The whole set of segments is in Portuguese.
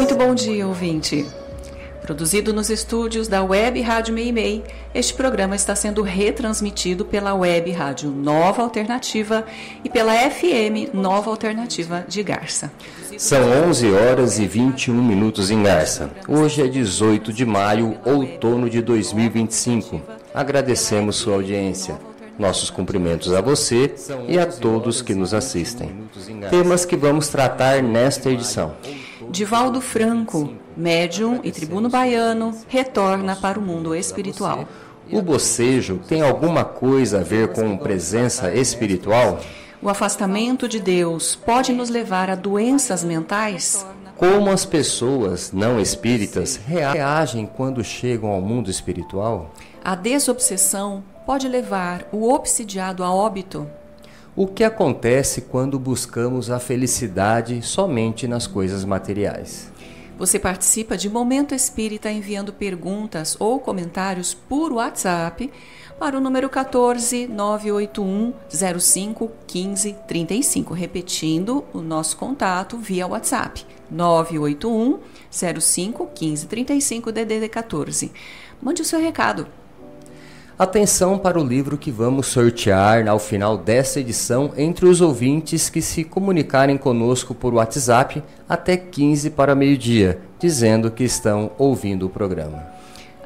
Muito bom dia, ouvinte. Produzido nos estúdios da Web Rádio Meimei, este programa está sendo retransmitido pela Web Rádio Nova Alternativa e pela FM Nova Alternativa de Garça. São 11h21 em Garça. Hoje é 18 de maio, outono de 2025. Agradecemos sua audiência. Nossos cumprimentos a você e a todos que nos assistem. Temas que vamos tratar nesta edição. Divaldo Franco, médium e tribuno baiano, retorna para o mundo espiritual. O bocejo tem alguma coisa a ver com presença espiritual? O afastamento de Deus pode nos levar a doenças mentais? Como as pessoas não espíritas reagem quando chegam ao mundo espiritual? A desobsessão pode levar o obsidiado a óbito? O que acontece quando buscamos a felicidade somente nas coisas materiais? Você participa de Momento Espírita enviando perguntas ou comentários por WhatsApp para o número 14 981 05 15 35. Repetindo o nosso contato via WhatsApp. 981 05 15 35 DDD 14. Mande o seu recado. Atenção para o livro que vamos sortear ao final desta edição entre os ouvintes que se comunicarem conosco por WhatsApp até 15 para meio-dia, dizendo que estão ouvindo o programa.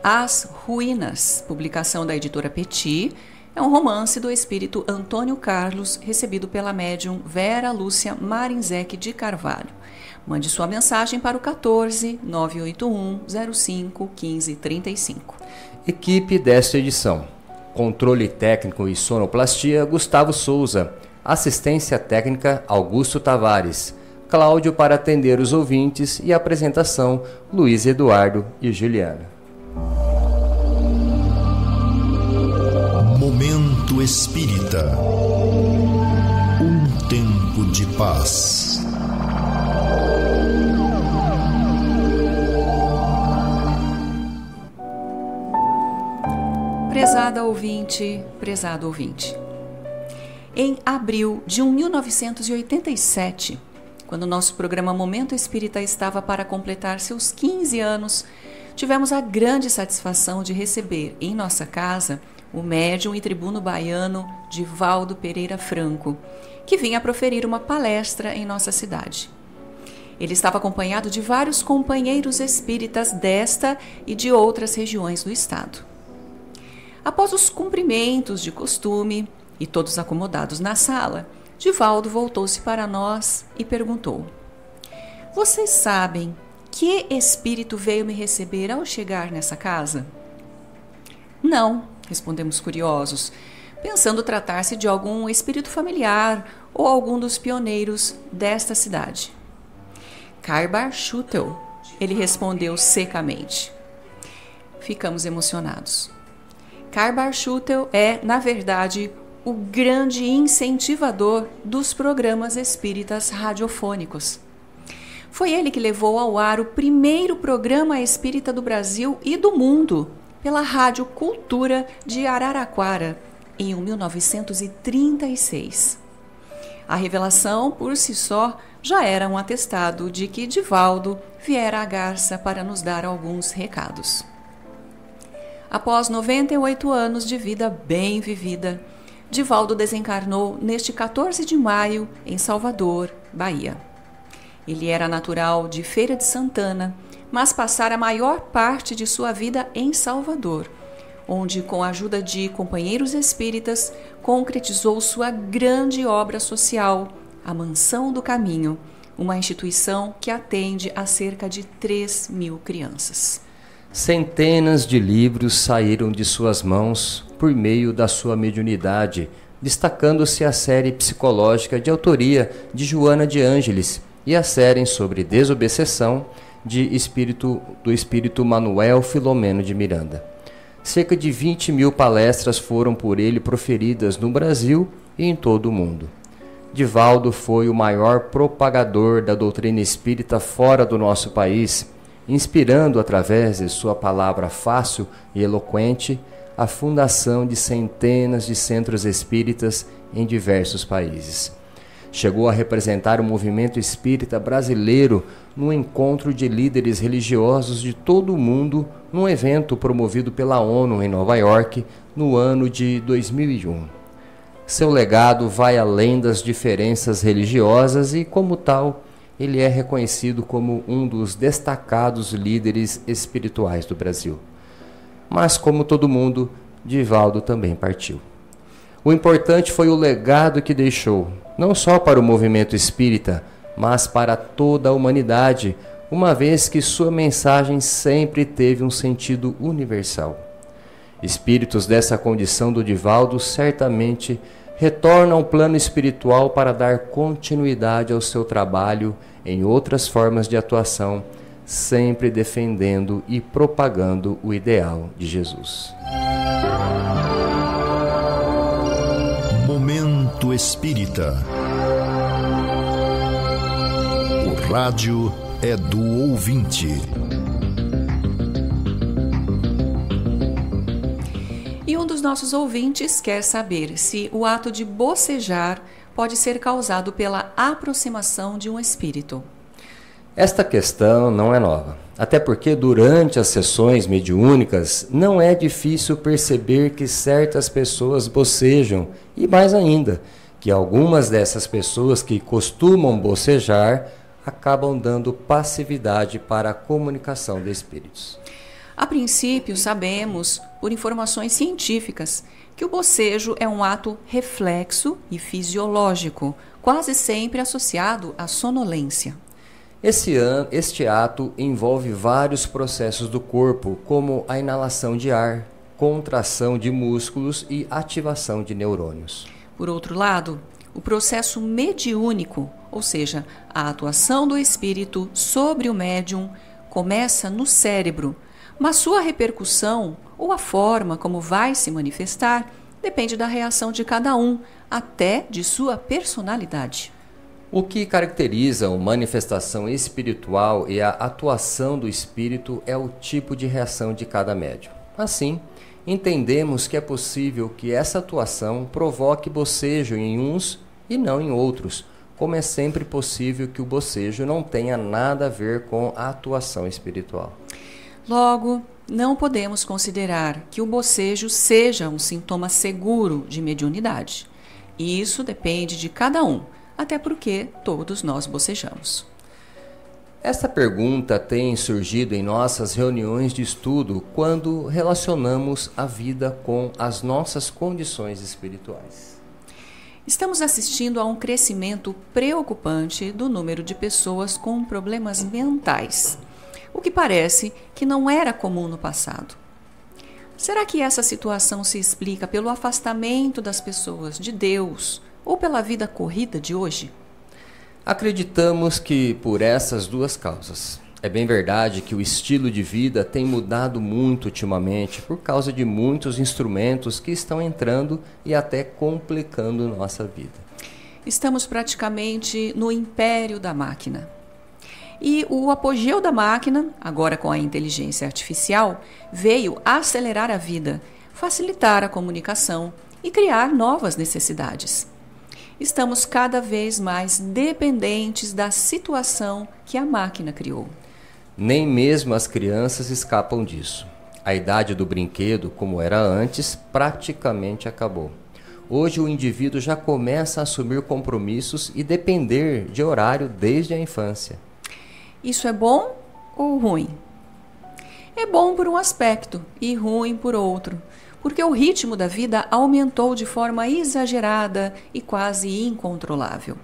As Ruínas, publicação da editora Petit, é um romance do espírito Antônio Carlos, recebido pela médium Vera Lúcia Marinzec de Carvalho. Mande sua mensagem para o 14 981 05 15 35. Equipe desta edição: controle técnico e sonoplastia Gustavo Souza, assistência técnica Augusto Tavares, Cláudio para atender os ouvintes e apresentação Luiz Eduardo e Juliana. Momento Espírita, um tempo de paz. Prezada ouvinte, prezado ouvinte. Em abril de 1987, quando nosso programa Momento Espírita estava para completar seus 15 anos, tivemos a grande satisfação de receber em nossa casa o médium e tribuno baiano Divaldo Pereira Franco, que vinha proferir uma palestra em nossa cidade. Ele estava acompanhado de vários companheiros espíritas desta e de outras regiões do estado. Após os cumprimentos de costume e todos acomodados na sala, Divaldo voltou-se para nós e perguntou: "Vocês sabem que espírito veio me receber ao chegar nessa casa?" "Não", respondemos curiosos, pensando tratar-se de algum espírito familiar ou algum dos pioneiros desta cidade. "Karbar Schutel", ele respondeu secamente. Ficamos emocionados. Karbar Schutel é, na verdade, o grande incentivador dos programas espíritas radiofônicos. Foi ele que levou ao ar o primeiro programa espírita do Brasil e do mundo, pela Rádio Cultura de Araraquara, em 1936. A revelação, por si só, já era um atestado de que Divaldo viera à Garça para nos dar alguns recados. Após 98 anos de vida bem vivida, Divaldo desencarnou neste 14 de maio em Salvador, Bahia. Ele era natural de Feira de Santana, mas passara a maior parte de sua vida em Salvador, onde, com a ajuda de companheiros espíritas, concretizou sua grande obra social, a Mansão do Caminho, uma instituição que atende a cerca de 3.000 crianças. Centenas de livros saíram de suas mãos por meio da sua mediunidade, destacando-se a série psicológica de autoria de Joana de Ângeles e a série sobre desobsessão do espírito Manuel Filomeno de Miranda. Cerca de 20.000 palestras foram por ele proferidas no Brasil e em todo o mundo. Divaldo foi o maior propagador da doutrina espírita fora do nosso país, inspirando através de sua palavra fácil e eloquente a fundação de centenas de centros espíritas em diversos países. Chegou a representar o movimento espírita brasileiro num encontro de líderes religiosos de todo o mundo, num evento promovido pela ONU em Nova York, no ano de 2001. Seu legado vai além das diferenças religiosas e, como tal, ele é reconhecido como um dos destacados líderes espirituais do Brasil. Mas, como todo mundo, Divaldo também partiu. O importante foi o legado que deixou, não só para o movimento espírita, mas para toda a humanidade, uma vez que sua mensagem sempre teve um sentido universal. Espíritos dessa condição do Divaldo certamente retornam ao plano espiritual para dar continuidade ao seu trabalho em outras formas de atuação, sempre defendendo e propagando o ideal de Jesus. Momento Espírita. O rádio é do ouvinte. E um dos nossos ouvintes quer saber se o ato de bocejar pode ser causado pela aproximação de um espírito. Esta questão não é nova, até porque durante as sessões mediúnicas não é difícil perceber que certas pessoas bocejam e, mais ainda, que algumas dessas pessoas que costumam bocejar acabam dando passividade para a comunicação de espíritos. A princípio, sabemos, por informações científicas, que o bocejo é um ato reflexo e fisiológico, quase sempre associado à sonolência. Este ato envolve vários processos do corpo, como a inalação de ar, contração de músculos e ativação de neurônios. Por outro lado, o processo mediúnico, ou seja, a atuação do espírito sobre o médium, começa no cérebro, mas sua repercussão ou a forma como vai se manifestar depende da reação de cada um, até de sua personalidade. O que caracteriza a manifestação espiritual e a atuação do espírito é o tipo de reação de cada médium. Assim, entendemos que é possível que essa atuação provoque bocejo em uns e não em outros, como é sempre possível que o bocejo não tenha nada a ver com a atuação espiritual. Logo, não podemos considerar que o bocejo seja um sintoma seguro de mediunidade. Isso depende de cada um, até porque todos nós bocejamos. Esta pergunta tem surgido em nossas reuniões de estudo quando relacionamos a vida com as nossas condições espirituais. Estamos assistindo a um crescimento preocupante do número de pessoas com problemas mentais, o que parece que não era comum no passado. Será que essa situação se explica pelo afastamento das pessoas de Deus ou pela vida corrida de hoje? Acreditamos que por essas duas causas. É bem verdade que o estilo de vida tem mudado muito ultimamente por causa de muitos instrumentos que estão entrando e até complicando nossa vida. Estamos praticamente no império da máquina. E o apogeu da máquina, agora com a inteligência artificial, veio acelerar a vida, facilitar a comunicação e criar novas necessidades. Estamos cada vez mais dependentes da situação que a máquina criou. Nem mesmo as crianças escapam disso. A idade do brinquedo, como era antes, praticamente acabou. Hoje o indivíduo já começa a assumir compromissos e depender de horário desde a infância. Isso é bom ou ruim? É bom por um aspecto e ruim por outro, porque o ritmo da vida aumentou de forma exagerada e quase incontrolável.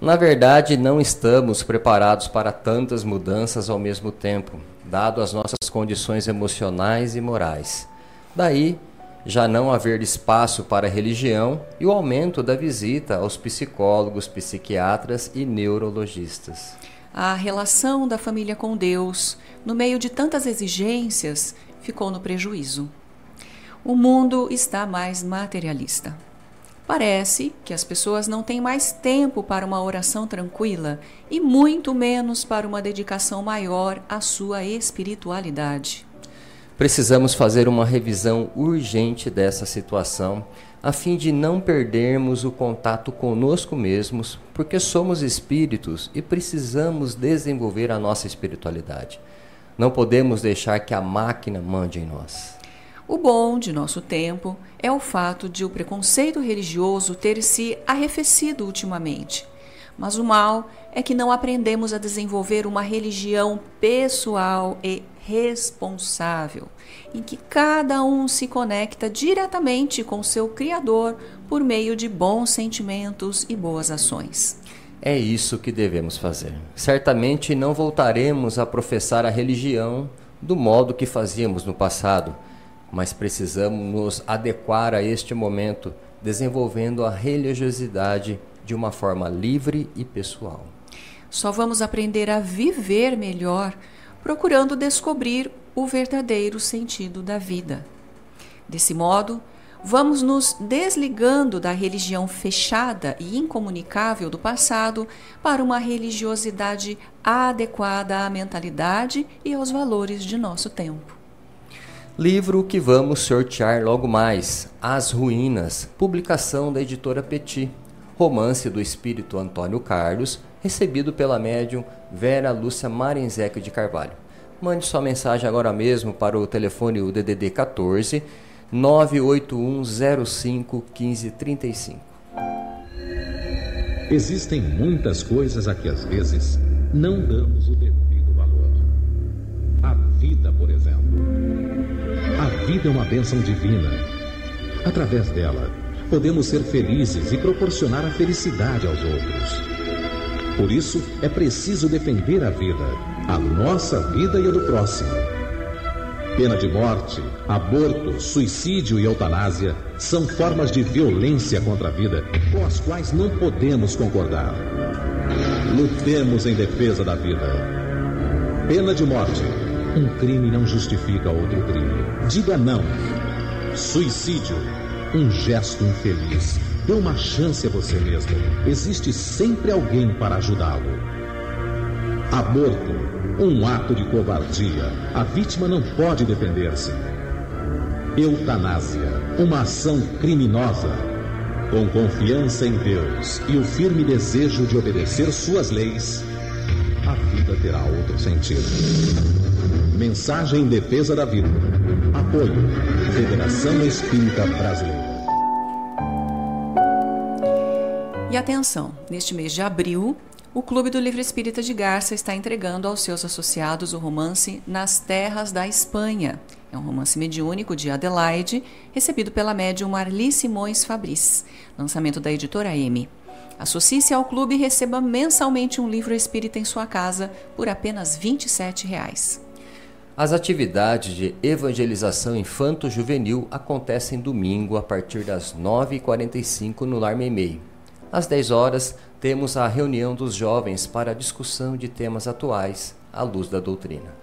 Na verdade, não estamos preparados para tantas mudanças ao mesmo tempo, dado as nossas condições emocionais e morais. Daí, já não haver espaço para a religião e o aumento da visita aos psicólogos, psiquiatras e neurologistas. A relação da família com Deus, no meio de tantas exigências, ficou no prejuízo. O mundo está mais materialista. Parece que as pessoas não têm mais tempo para uma oração tranquila e muito menos para uma dedicação maior à sua espiritualidade. Precisamos fazer uma revisão urgente dessa situação a fim de não perdermos o contato conosco mesmos, porque somos espíritos e precisamos desenvolver a nossa espiritualidade. Não podemos deixar que a máquina mande em nós. O bom de nosso tempo é o fato de o preconceito religioso ter se arrefecido ultimamente. Mas o mal é que não aprendemos a desenvolver uma religião pessoal e responsável, em que cada um se conecta diretamente com seu Criador por meio de bons sentimentos e boas ações. É isso que devemos fazer. Certamente não voltaremos a professar a religião do modo que fazíamos no passado, mas precisamos nos adequar a este momento, desenvolvendo a religiosidade de uma forma livre e pessoal. Só vamos aprender a viver melhor, procurando descobrir o verdadeiro sentido da vida. Desse modo, vamos nos desligando da religião fechada e incomunicável do passado para uma religiosidade adequada à mentalidade e aos valores de nosso tempo. Livro que vamos sortear logo mais, As Ruínas, publicação da editora Petit, romance do espírito Antônio Carlos, recebido pela médium Vera Lúcia Marinzec de Carvalho. Mande sua mensagem agora mesmo para o telefone DDD 14 98105 1535. Existem muitas coisas a que às vezes não damos o devido valor. A vida, por exemplo. A vida é uma bênção divina. Através dela, podemos ser felizes e proporcionar a felicidade aos outros. Por isso, é preciso defender a vida, a nossa vida e a do próximo. Pena de morte, aborto, suicídio e eutanásia são formas de violência contra a vida com as quais não podemos concordar. Lutemos em defesa da vida. Pena de morte. Um crime não justifica outro crime. Diga não. Suicídio. Um gesto infeliz. Dê uma chance a você mesmo. Existe sempre alguém para ajudá-lo. Aborto. Um ato de covardia. A vítima não pode defender-se. Eutanásia. Uma ação criminosa. Com confiança em Deus e o firme desejo de obedecer suas leis, a vida terá outro sentido. Mensagem em defesa da vida. Apoio. Federação Espírita Brasileira. E atenção, neste mês de abril, o Clube do Livro Espírita de Garça está entregando aos seus associados o romance Nas Terras da Espanha. É um romance mediúnico de Adelaide, recebido pela médium Marli Simões Fabris, lançamento da editora M. Associe-se ao clube e receba mensalmente um livro espírita em sua casa por apenas R$ 27,00. As atividades de evangelização infanto-juvenil acontecem domingo a partir das 9h45 no Lar Meimei. Às 10 horas, temos a reunião dos jovens para a discussão de temas atuais à luz da doutrina.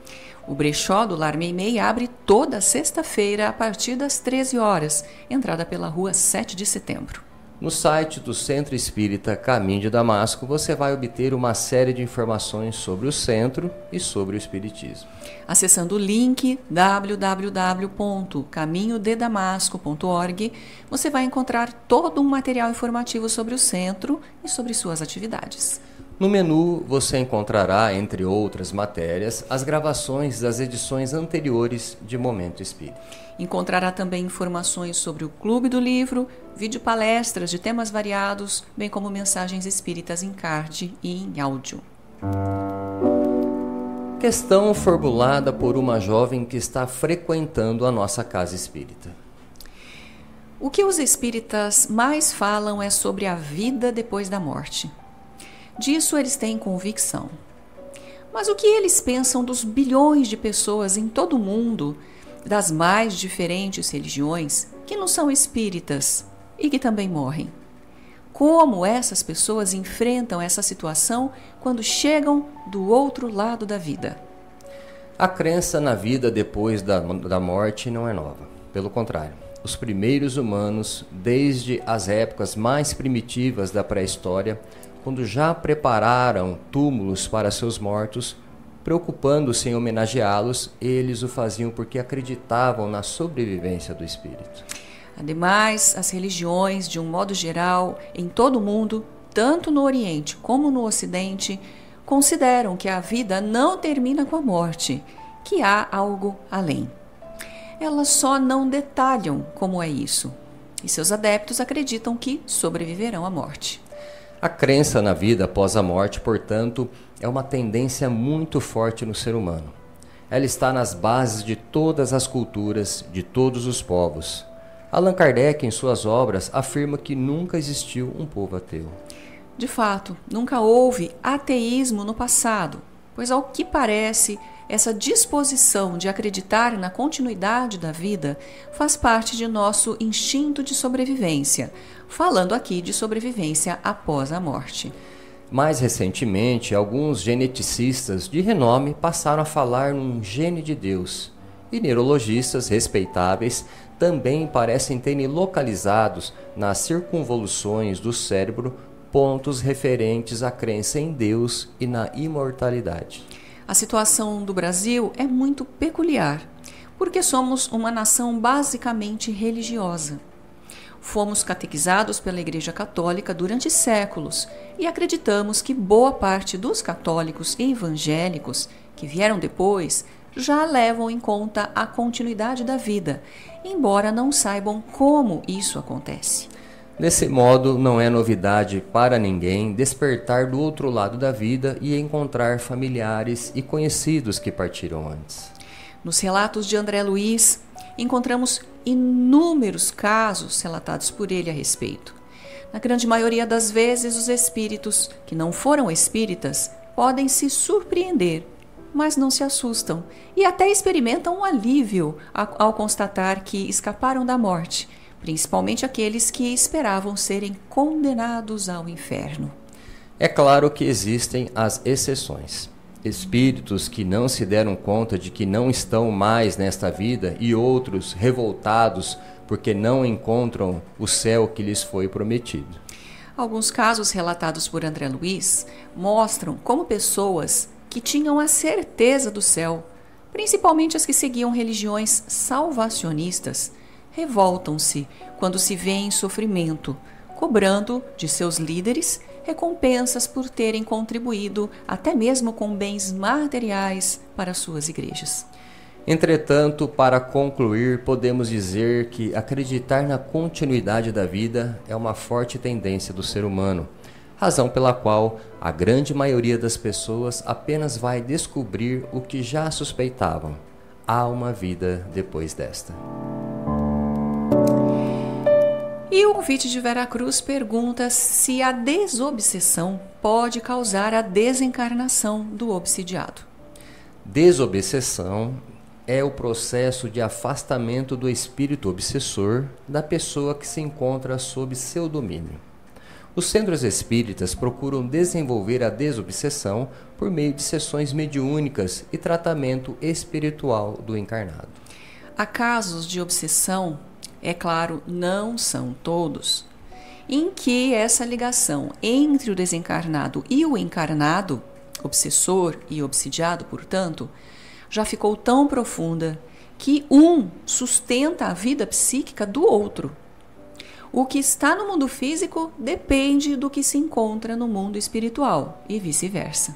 O brechó do Lar Meimei abre toda sexta-feira a partir das 13 horas, entrada pela rua 7 de setembro. No site do Centro Espírita Caminho de Damasco, você vai obter uma série de informações sobre o centro e sobre o Espiritismo. Acessando o link www.caminhodedamasco.org, você vai encontrar todo um material informativo sobre o centro e sobre suas atividades. No menu, você encontrará, entre outras matérias, as gravações das edições anteriores de Momento Espírita. Encontrará também informações sobre o Clube do Livro, videopalestras de temas variados, bem como mensagens espíritas em card e em áudio. Questão formulada por uma jovem que está frequentando a nossa casa espírita. O que os espíritas mais falam é sobre a vida depois da morte. Disso eles têm convicção. Mas o que eles pensam dos bilhões de pessoas em todo o mundo, das mais diferentes religiões, que não são espíritas e que também morrem? Como essas pessoas enfrentam essa situação quando chegam do outro lado da vida? A crença na vida depois da morte não é nova. Pelo contrário, os primeiros humanos, desde as épocas mais primitivas da pré-história, quando já prepararam túmulos para seus mortos, preocupando-se em homenageá-los, eles o faziam porque acreditavam na sobrevivência do espírito. Ademais, as religiões, de um modo geral, em todo o mundo, tanto no Oriente como no Ocidente, consideram que a vida não termina com a morte, que há algo além. Elas só não detalham como é isso, e seus adeptos acreditam que sobreviverão à morte. A crença na vida após a morte, portanto, é uma tendência muito forte no ser humano. Ela está nas bases de todas as culturas, de todos os povos. Allan Kardec, em suas obras, afirma que nunca existiu um povo ateu. De fato, nunca houve ateísmo no passado, pois, ao que parece, essa disposição de acreditar na continuidade da vida faz parte de nosso instinto de sobrevivência, falando aqui de sobrevivência após a morte. Mais recentemente, alguns geneticistas de renome passaram a falar num gene de Deus, e neurologistas respeitáveis também parecem terem localizados nas circunvoluções do cérebro pontos referentes à crença em Deus e na imortalidade. A situação do Brasil é muito peculiar, porque somos uma nação basicamente religiosa. Fomos catequizados pela Igreja Católica durante séculos e acreditamos que boa parte dos católicos e evangélicos que vieram depois já levam em conta a continuidade da vida, embora não saibam como isso acontece. Desse modo, não é novidade para ninguém despertar do outro lado da vida e encontrar familiares e conhecidos que partiram antes. Nos relatos de André Luiz, encontramos inúmeros casos relatados por ele a respeito. Na grande maioria das vezes, os espíritos, que não foram espíritas, podem se surpreender, mas não se assustam e até experimentam um alívio ao constatar que escaparam da morte, principalmente aqueles que esperavam serem condenados ao inferno. É claro que existem as exceções. Espíritos que não se deram conta de que não estão mais nesta vida e outros revoltados porque não encontram o céu que lhes foi prometido. Alguns casos relatados por André Luiz mostram como pessoas que tinham a certeza do céu, principalmente as que seguiam religiões salvacionistas, revoltam-se quando se vêem em sofrimento, cobrando de seus líderes recompensas por terem contribuído até mesmo com bens materiais para suas igrejas. Entretanto, para concluir, podemos dizer que acreditar na continuidade da vida é uma forte tendência do ser humano, razão pela qual a grande maioria das pessoas apenas vai descobrir o que já suspeitavam: há uma vida depois desta. E o ouvinte de Veracruz pergunta se a desobsessão pode causar a desencarnação do obsidiado. Desobsessão é o processo de afastamento do espírito obsessor da pessoa que se encontra sob seu domínio. Os centros espíritas procuram desenvolver a desobsessão por meio de sessões mediúnicas e tratamento espiritual do encarnado. Há casos de obsessão, é claro, não são todos, em que essa ligação entre o desencarnado e o encarnado, obsessor e obsidiado, portanto, já ficou tão profunda que um sustenta a vida psíquica do outro. O que está no mundo físico depende do que se encontra no mundo espiritual e vice-versa.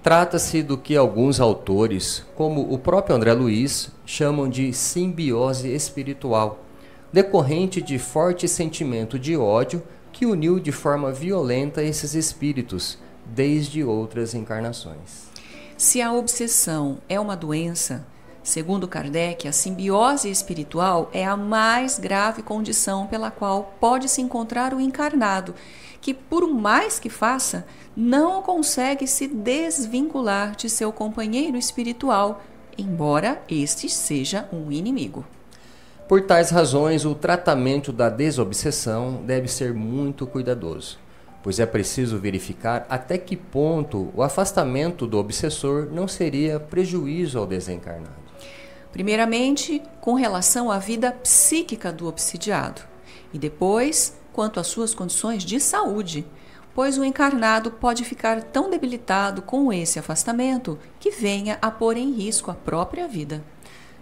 Trata-se do que alguns autores, como o próprio André Luiz, chamam de simbiose espiritual, decorrente de forte sentimento de ódio que uniu de forma violenta esses espíritos desde outras encarnações. Se a obsessão é uma doença, segundo Kardec, a simbiose espiritual é a mais grave condição pela qual pode se encontrar o encarnado, que, por mais que faça, não consegue se desvincular de seu companheiro espiritual, embora este seja um inimigo. Por tais razões, o tratamento da desobsessão deve ser muito cuidadoso, pois é preciso verificar até que ponto o afastamento do obsessor não seria prejuízo ao desencarnado. Primeiramente, com relação à vida psíquica do obsidiado, e depois, quanto às suas condições de saúde, pois o encarnado pode ficar tão debilitado com esse afastamento que venha a pôr em risco a própria vida.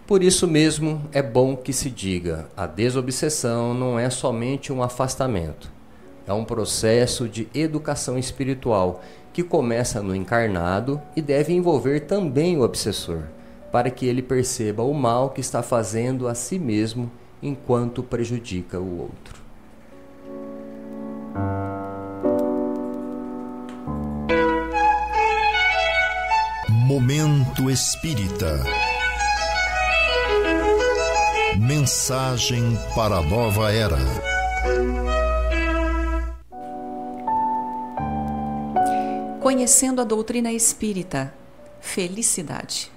Por isso mesmo, é bom que se diga, a desobsessão não é somente um afastamento. É um processo de educação espiritual que começa no encarnado e deve envolver também o obsessor, para que ele perceba o mal que está fazendo a si mesmo enquanto prejudica o outro. Momento Espírita. Mensagem para a nova era. Conhecendo a doutrina espírita, felicidade.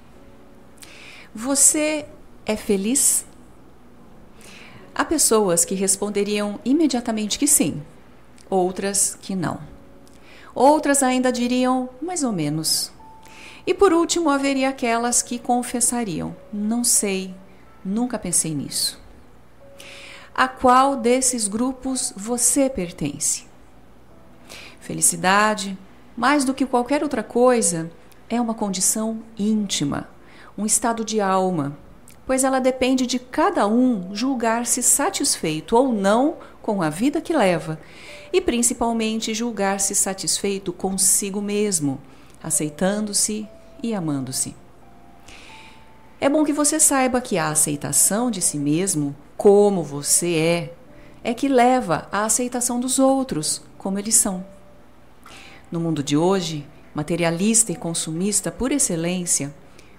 Você é feliz? Há pessoas que responderiam imediatamente que sim, outras que não. Outras ainda diriam mais ou menos. E por último haveria aquelas que confessariam: não sei, nunca pensei nisso. A qual desses grupos você pertence? Felicidade, mais do que qualquer outra coisa, é uma condição íntima, um estado de alma, pois ela depende de cada um julgar-se satisfeito ou não com a vida que leva, e principalmente julgar-se satisfeito consigo mesmo, aceitando-se e amando-se. É bom que você saiba que a aceitação de si mesmo, como você é que leva à aceitação dos outros, como eles são. No mundo de hoje, materialista e consumista por excelência,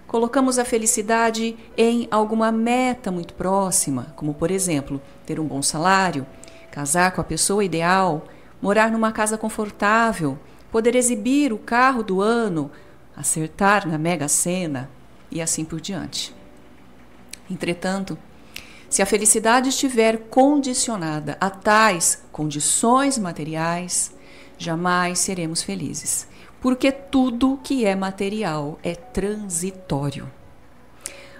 colocamos a felicidade em alguma meta muito próxima, como, por exemplo, ter um bom salário, casar com a pessoa ideal, morar numa casa confortável, poder exibir o carro do ano, acertar na Mega Sena e assim por diante. Entretanto, se a felicidade estiver condicionada a tais condições materiais, jamais seremos felizes, porque tudo que é material é transitório.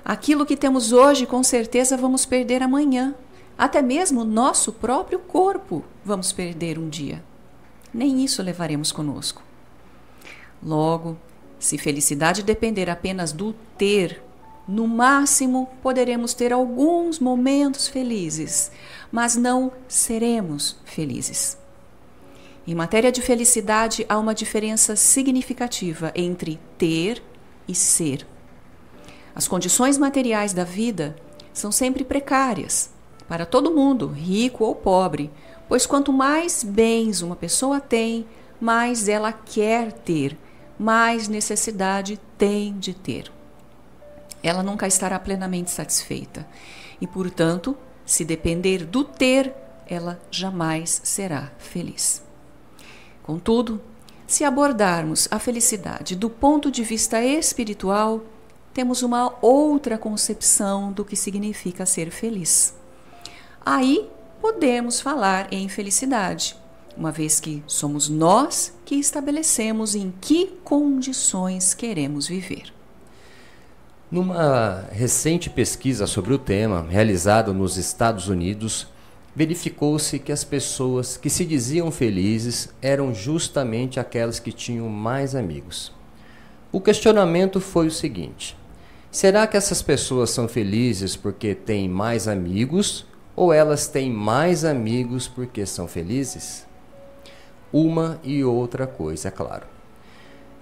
Aquilo que temos hoje, com certeza, vamos perder amanhã. Até mesmo nosso próprio corpo vamos perder um dia. Nem isso levaremos conosco. Logo, se felicidade depender apenas do ter, no máximo poderemos ter alguns momentos felizes, mas não seremos felizes. Em matéria de felicidade, há uma diferença significativa entre ter e ser. As condições materiais da vida são sempre precárias, para todo mundo, rico ou pobre, pois quanto mais bens uma pessoa tem, mais ela quer ter, mais necessidade tem de ter. Ela nunca estará plenamente satisfeita e, portanto, se depender do ter, ela jamais será feliz. Contudo, se abordarmos a felicidade do ponto de vista espiritual, temos uma outra concepção do que significa ser feliz. Aí podemos falar em felicidade, uma vez que somos nós que estabelecemos em que condições queremos viver. Numa recente pesquisa sobre o tema, realizada nos Estados Unidos, verificou-se que as pessoas que se diziam felizes eram justamente aquelas que tinham mais amigos. O questionamento foi o seguinte: será que essas pessoas são felizes porque têm mais amigos ou elas têm mais amigos porque são felizes? Uma e outra coisa, é claro.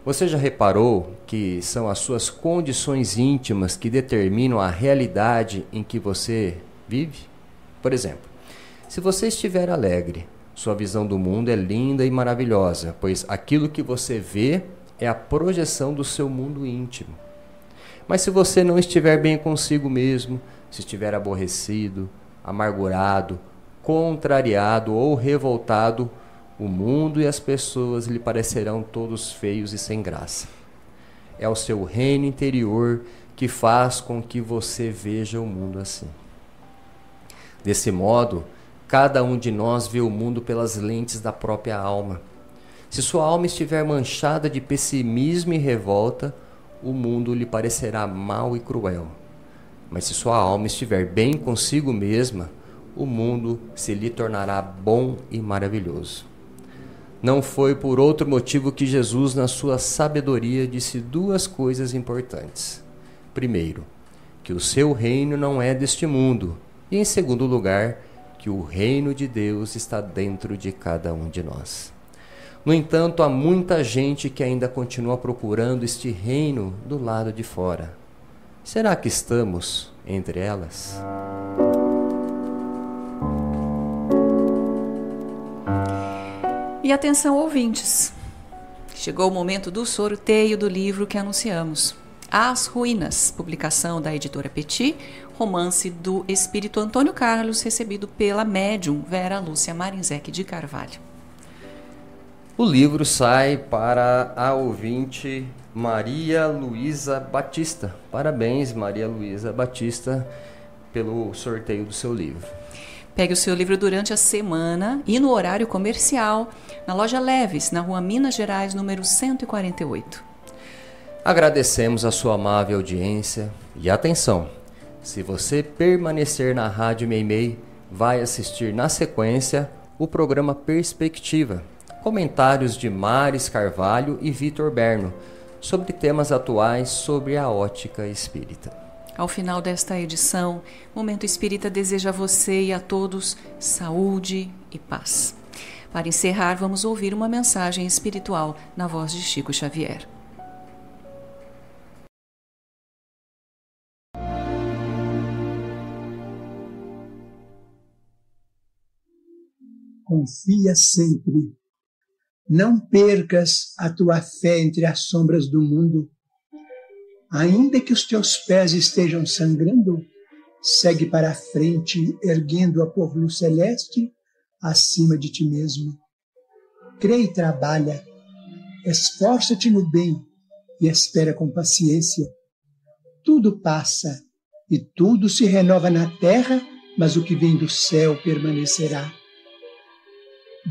Você já reparou que são as suas condições íntimas que determinam a realidade em que você vive? Por exemplo, se você estiver alegre, sua visão do mundo é linda e maravilhosa, pois aquilo que você vê é a projeção do seu mundo íntimo. Mas se você não estiver bem consigo mesmo, se estiver aborrecido, amargurado, contrariado ou revoltado, o mundo e as pessoas lhe parecerão todos feios e sem graça. É o seu reino interior que faz com que você veja o mundo assim. Desse modo, cada um de nós vê o mundo pelas lentes da própria alma. Se sua alma estiver manchada de pessimismo e revolta, o mundo lhe parecerá mau e cruel. Mas se sua alma estiver bem consigo mesma, o mundo se lhe tornará bom e maravilhoso. Não foi por outro motivo que Jesus, na sua sabedoria, disse duas coisas importantes. Primeiro, que o seu reino não é deste mundo, e em segundo lugar, que o reino de Deus está dentro de cada um de nós. No entanto, há muita gente que ainda continua procurando este reino do lado de fora. Será que estamos entre elas? E atenção, ouvintes. Chegou o momento do sorteio do livro que anunciamos. As Ruínas, publicação da editora Petit, romance do espírito Antônio Carlos, recebido pela médium Vera Lúcia Marinzec de Carvalho. O livro sai para a ouvinte Maria Luísa Batista. Parabéns, Maria Luísa Batista, pelo sorteio do seu livro. Pegue o seu livro durante a semana e no horário comercial, na loja Leves, na rua Minas Gerais, número 148. Agradecemos a sua amável audiência e atenção, se você permanecer na Rádio Meimei, vai assistir na sequência o programa Perspectiva, comentários de Maris Carvalho e Vitor Berno, sobre temas atuais sobre a ótica espírita. Ao final desta edição, Momento Espírita deseja a você e a todos saúde e paz. Para encerrar, vamos ouvir uma mensagem espiritual na voz de Chico Xavier. Confia sempre. Não percas a tua fé entre as sombras do mundo. Ainda que os teus pés estejam sangrando, segue para a frente, erguendo-a por luz celeste acima de ti mesmo. Crê e trabalha, esforça-te no bem e espera com paciência. Tudo passa e tudo se renova na terra, mas o que vem do céu permanecerá.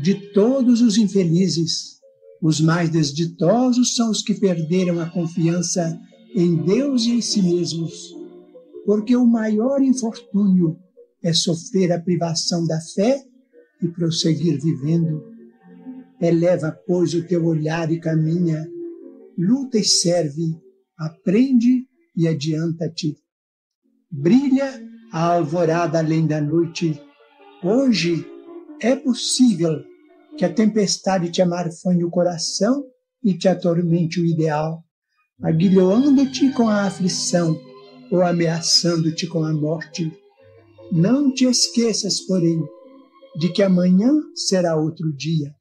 De todos os infelizes, os mais desditosos são os que perderam a confiança em Deus e em si mesmos, porque o maior infortúnio é sofrer a privação da fé e prosseguir vivendo. Eleva, pois, o teu olhar e caminha, luta e serve, aprende e adianta-te. Brilha a alvorada além da noite. Hoje é possível que a tempestade te amarfanhe o coração e te atormente o ideal, aguilhoando-te com a aflição ou ameaçando-te com a morte. Não te esqueças, porém, de que amanhã será outro dia.